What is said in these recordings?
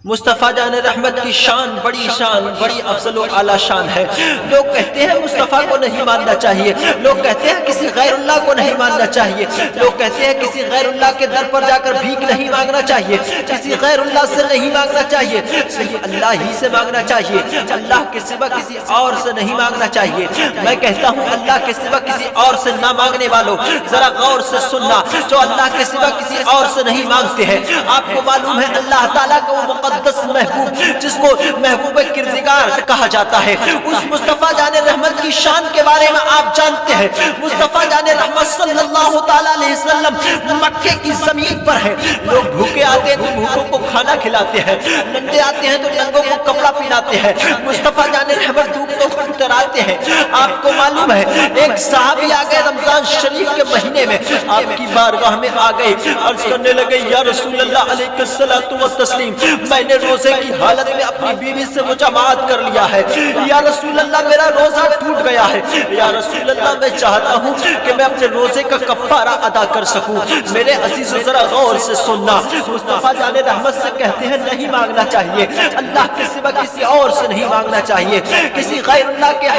مصطفیٰ جان رحمت کی شان بڑی افضل و اعلیٰ شان ہے۔ لوگ کہتے ہیں مصطفیٰ کو نہیں ماننا چاہیے، لوگ کہتے ہیں کسی غیر اللہ کو نہیں ماننا چاہیے، لوگ کہتے ہیں کسی غیر اللہ کے در پر جا کر بھیک نہیں مانگنا چاہیے، کسی غیر اللہ سے نہیں مانگنا چاہیے، صرف اللہ ہی سے مانگنا چاہیے، اللہ کے سوا کسی اور سے نہیں مانگنا چاہیے۔ میں کہتا ہوں اللہ کے سوا کسی اور سے نہ مانگنے والوں ذرا غور سے سننا، جو اللہ کے سوا کسی اور سے نہیں مانگتے ہیں، آپ کو معلوم ہے اللہ تعالیٰ کا وہ مقدس محبوب جس کو محبوب کردگار کہا جاتا ہے، اس مصطفیٰ جان رحمت کی شان کے بارے میں آپ جانتے ہیں۔ مصطفیٰ جان رحمت صلی اللہ تعالیٰ علیہ وسلم مکے کی زمین پر ہے، لوگ بھوکے آتے ہیں تو بھوکوں کو کھانا کھلاتے ہیں، ننگے آتے ہیں تو ننگوں کو کپڑا پہناتے ہیں، مصطفیٰ جان رحمت ڈوبتوں کو اتراتے ہیں۔ آپ کو معلوم ہے ایک صحابی آ گئے رمضان شریف کے مہینے میں، آپ کی بارگاہ میں آ گئے، عرض کرنے لگے یا رسول اللہ علیہ الصلوۃ والتسلیم، میں نے روزے کی حالت میں اپنی بیوی سے مجامعات کر لیا ہے، یا رسول اللہ میرا روزہ ٹوٹ گیا ہے، یا رسول اللہ میں چاہتا ہوں کہ میں اپنے روزے کا کفارہ ادا کر سکوں۔ میرے عزیز ذرا غور سے سننا، مصطفیٰ جان رحمت سے کہتے ہیں نہیں مانگنا چاہیے، اللہ کے سوا کسی اور سے نہیں مانگنا چاہیے، کسی غیر اللہ کے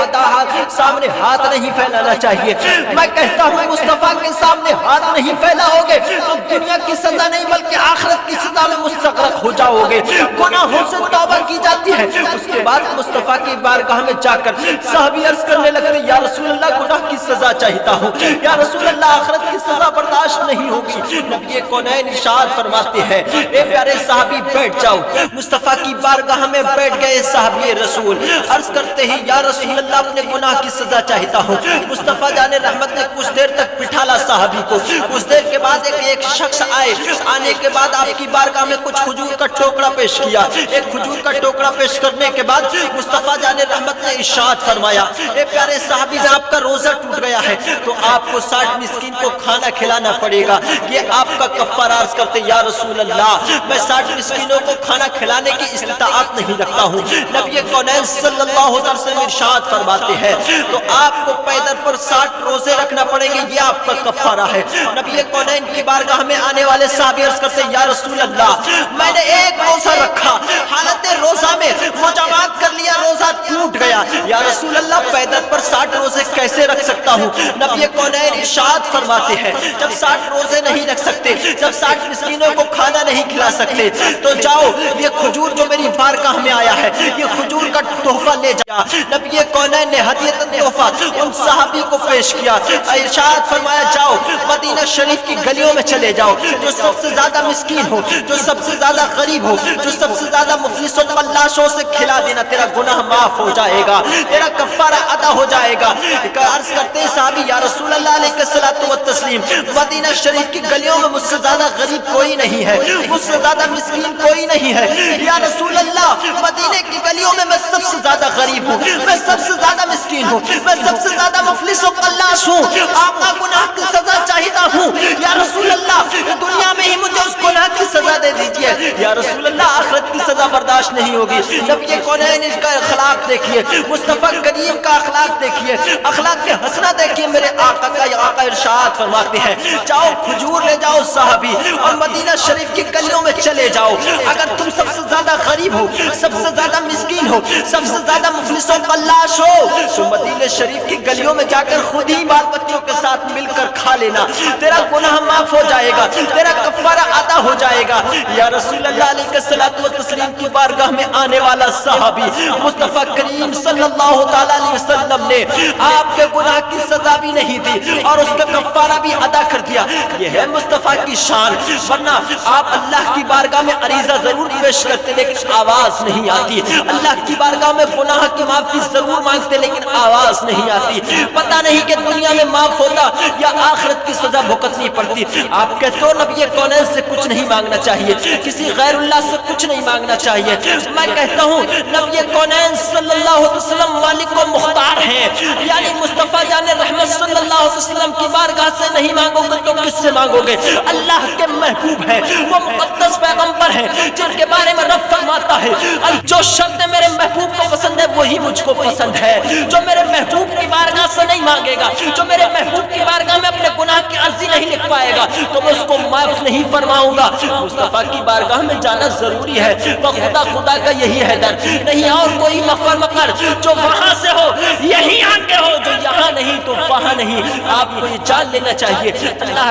سامنے ہاتھ نہیں پھیلانا چاہیے۔ میں کہتا ہوں مصطفیٰ کے سامنے ہاتھ نہیں پھیلاؤ گے تو دنیا کی سزا نہیں بلکہ آخرت کی سزا میں مستغرق ہو جاؤ گے۔ گناہوں سے توبہ کی جاتی ہے، اس کے بعد مصطفیٰ کی بارگاہ میں جا کر صحابی عرض کرنے لگے یا رسول اللہ گناہ کی سزا چاہتا ہوں، یا رسول اللہ آخرت کی سزا برداشت نہیں ہوگی۔ نبی کونین ارشاد فرماتے ہیں اے پیارے صحابی بیٹھ جاؤ۔ مصطفیٰ کی بارگاہ میں بیٹھ گئے صحابی رسول، عرض کرتے ہیں یا رسول اللہ اپنے گناہ کی سزا چاہتا ہوں۔ مصطفیٰ جان رحمت نے کچھ دیر تک بٹھالا صحابی کو، کچھ دیر کے بعد ایک شخص آئے، آنے کے بعد آپ کی بارگاہ میں کچھ کھجور کا ٹوکرا پیش کیا۔ ایک کھجور کا ٹوکرا پیش کرنے کے بعد مصطفیٰ جان رحمت نے ارشاد فرمایا اے پیارے صحابی آپ کا روزہ ٹوٹ گیا ہے تو آپ کو 60 مسکین کو کھانا کھلانا پڑے گا، یہ آپ کا کفارہ۔ عرض کرتے یا رسول اللہ میں 60 مسکینوں کو کھانا کھلانے کی استطاعت نہیں رکھتا ہوں۔ نبی کونین صلی اللہ علیہ وسلم ارشاد فرماتے ہیں تو آپ کو پیدل پر 60 روزے رکھنا پڑیں گے، یہ آپ کا کفارہ ہے۔ نبی کونین کی بارگاہ میں آنے والے صحابی عرض کرتے یا رسول اللہ میں نے ایک روزہ رکھا، حالت روزہ میں مجامعات کر لیا، روزہ ٹوٹ گیا، یا رسول اللہ پیدل پر 60 روزے کیسے رکھ سکتا ہوں؟ نبی کونین ارشاد فرماتے ہیں جب 60 روزے نہیں رکھ سکتے، جب 60 مسکینوں کو کھانا نہیں کھلا سکتے تو جاؤ یہ کھجور جو میری بارگاہ میں آیا ہے یہ کھجور کا تحفہ لے جا۔ نبی کونین نے ہدیۃ تحفہ ان صحابی کو پیش کیا، ارشاد فرمایا جاؤ مدینہ شریف کی گلیوں میں چلے جاؤ، جو سب سے زیادہ مسکین ہو، جو سب سے زیادہ غریب ہو، جو سب سے زیادہ مفلس و فلاشوں سے کھلا دینا، تیرا گناہ معاف ہو جائے گا، تیرا کفارہ ادا ہو جائے گا۔ عرض کرتے ہیں صحابی یا رسول اللہ علیہ الصلوۃ والتسلیم مدینہ شریف کی گلیوں میں مجھ سے زیادہ غریب کوئی نہیں ہے، مجھ سے زیادہ مسکین کوئی نہیں ہے، یا رسول اللہ مدینہ کی گلیوں میں سب سے زیادہ غریب ہوں، میں سب سے زیادہ مسکین ہوں، میں سب سے زیادہ مفلس و فلاش ہوں، آقا گناہ کی سزا چاہتا ہوں، یا رسول اللہ دنیا میں ہی مجھے اس گناہ کی سزا دے دیجیے، یا رسول اللہ آخرت کی سزا برداشت نہیں ہوگی۔ نبی کونین کا اخلاق دیکھیے، مصطفیٰ کریم کا اخلاق دیکھیے، اخلاق کے حسنہ دیکھیے میرے آقا کا۔ آقا ارشاد فرماتے ہیں جاؤ کھجور لے جاؤ صحابی اور مدینہ شریف کی گلیوں میں چلے جاؤ، اگر تم سب سے زیادہ غریب ہو، سب سے زیادہ مسکین ہو، سب سے زیادہ مفلس و فلاش ہو تو مدینہ شریف کی گلیوں میں جا کر خود ہی بال بچوں کے ساتھ مل کر کھا لینا، تیرا گناہ معاف ہو جائے گا، تیرا کفارہ ادا ہو جائے گا۔ یا رسول اللہ علیہ الصلوۃ والتسلیم کی بارگاہ میں آنے والا صحابی مصطفیٰ کریم صلی اللہ تعالیٰ علیہ وسلم نے آپ کے گناہ کی سزا بھی نہیں دی اور اس کا کفارہ بھی ادا کر دیا۔ یہ ہے مصطفیٰ کی شان، ورنہ آپ اللہ کی بارگاہ میں عریضہ ضرور پیش کرتے لیکن آواز نہیں آتی، اللہ کی بارگاہ میں گناہ کی معافی ضرور مانگتے لیکن آواز نہیں آتی، پتہ نہیں کہ دنیا میں معاف ہوتا یا آخرت کی سزا بھگتنی پڑتی۔ آپ کہتے ہو نبی کونین سے کچھ نہیں مانگنا چاہیے، کسی غیر اللہ سے کچھ نہیں مانگنا چاہیے، میں کہتا ہوں نبی کونین صلی اللہ علیہ وسلم مالک و مختار ہیں، یعنی مصطفیٰ جان رحمت صلی اللہ علیہ وسلم کی بارگاہ سے نہیں مانگو گے تو کس سے مانگو گے؟ اللہ کے محبوب ہیں، وہ مقدس پیغمبر ہیں جن کے بارے میں رب فرماتا ہے جو شرط میرے محبوب کو پسند ہے وہی مجھے مجھ کو پسند ہے، جو میرے محبوب کی بارگاہ سے نہیں مانگے گا، جو میرے محبوب کی بارگاہ میں اپنے گناہ کی عرضی نہیں لکھ پائے گا تو میں اس کو معاف نہیں فرماؤں گا۔ مصطفیٰ کی بارگاہ میں جانا ضروری ہے، تو خدا کا یہی ہے در، نہیں اور کوئی مقر، جو وہاں سے ہو یہی آ کے ہو، جو یہاں نہیں تو وہاں نہیں۔ آپ کو یہ جان لینا چاہیے اللہ